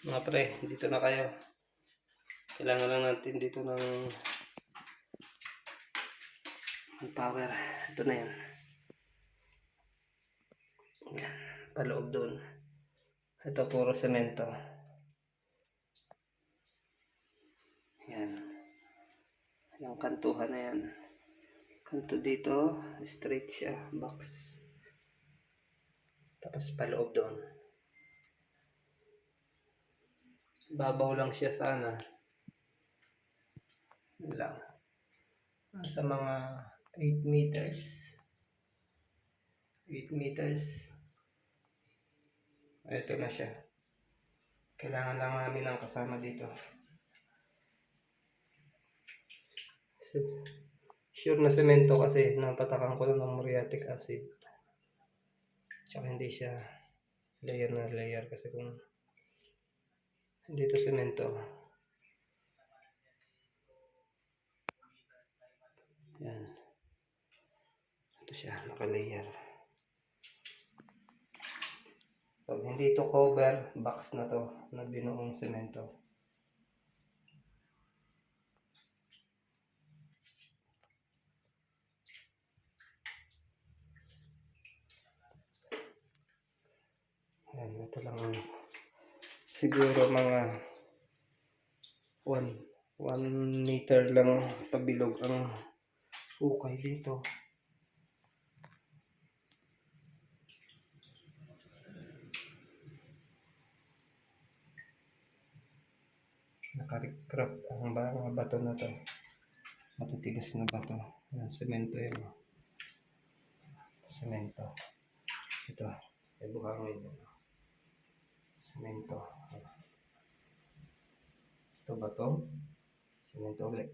Mga pre, dito na kayo. Kailangan lang natin dito ng power. Ito na yan. Yan. Paloob doon. Ito puro semento. Yan. Yung kantuhan na yan. Kanto dito, straight siya, box. Tapos paloob doon. Babaw lang siya sana. Lang. Sa mga 8 meters. 8 meters. Ito na siya. Kailangan lang namin ang kasama dito. Sure na semento kasi napatakan ko ng muriatic acid. Tsaka hindi siya layer na layer kasi kung hindi ito semento. Yan. Ito siya, naka-layer. Pag hindi ito cover, box na to na binuong semento. Yan, ito lang siguro mga 1 meter lang pabilog ang ukay dito. Nakarikrap ang mga bato na to. Matitigas na bato. Yan, semento yan. Semento. Ito. Ay buhangin yan. Semento. Ito bato. Semento ulit.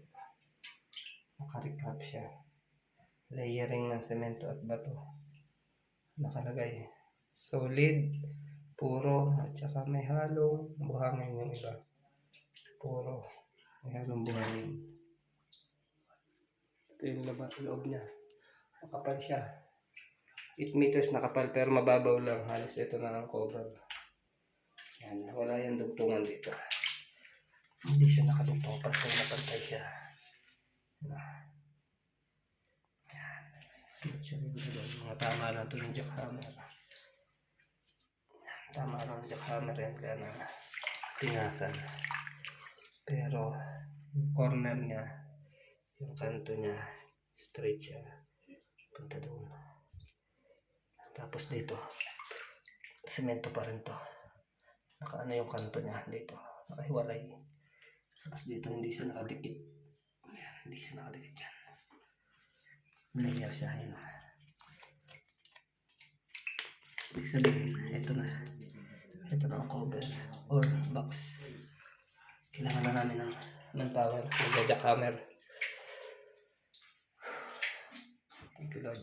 Nakarikrap siya. Layering ng semento at bato. Nakalagay. Solid. Puro. At saka may halong buhangin yung iba. Puro. May halong buhangin. Ito yung loob niya. Makapal siya. 8 meters nakapal pero mababaw lang. Halos ito na ang cover. Yan. Wala yung dugtungan dito. Hindi siya nakadugtong. Pantay na pantay siya. Yan. Smooth siya rin doon. Mga tama lang ito yung jackhammer. Tama lang yung jackhammer yan. Kaya na tingasan. Pero yung corner niya, yung kanto niya, straight siya. Punta doon. Tapos dito, semento pa rin to. Nakaano yung kanto niya dito. Nakahiwalay. Tapos dito hindi siya nakadikit. Ayan, hindi siya nakadikit dyan. Layer siya. Ayan. Ibig sabihin, ito na. Ito na ang cover or box. Kailangan na namin ng power. Mag-jackhammer. Thank you Lord.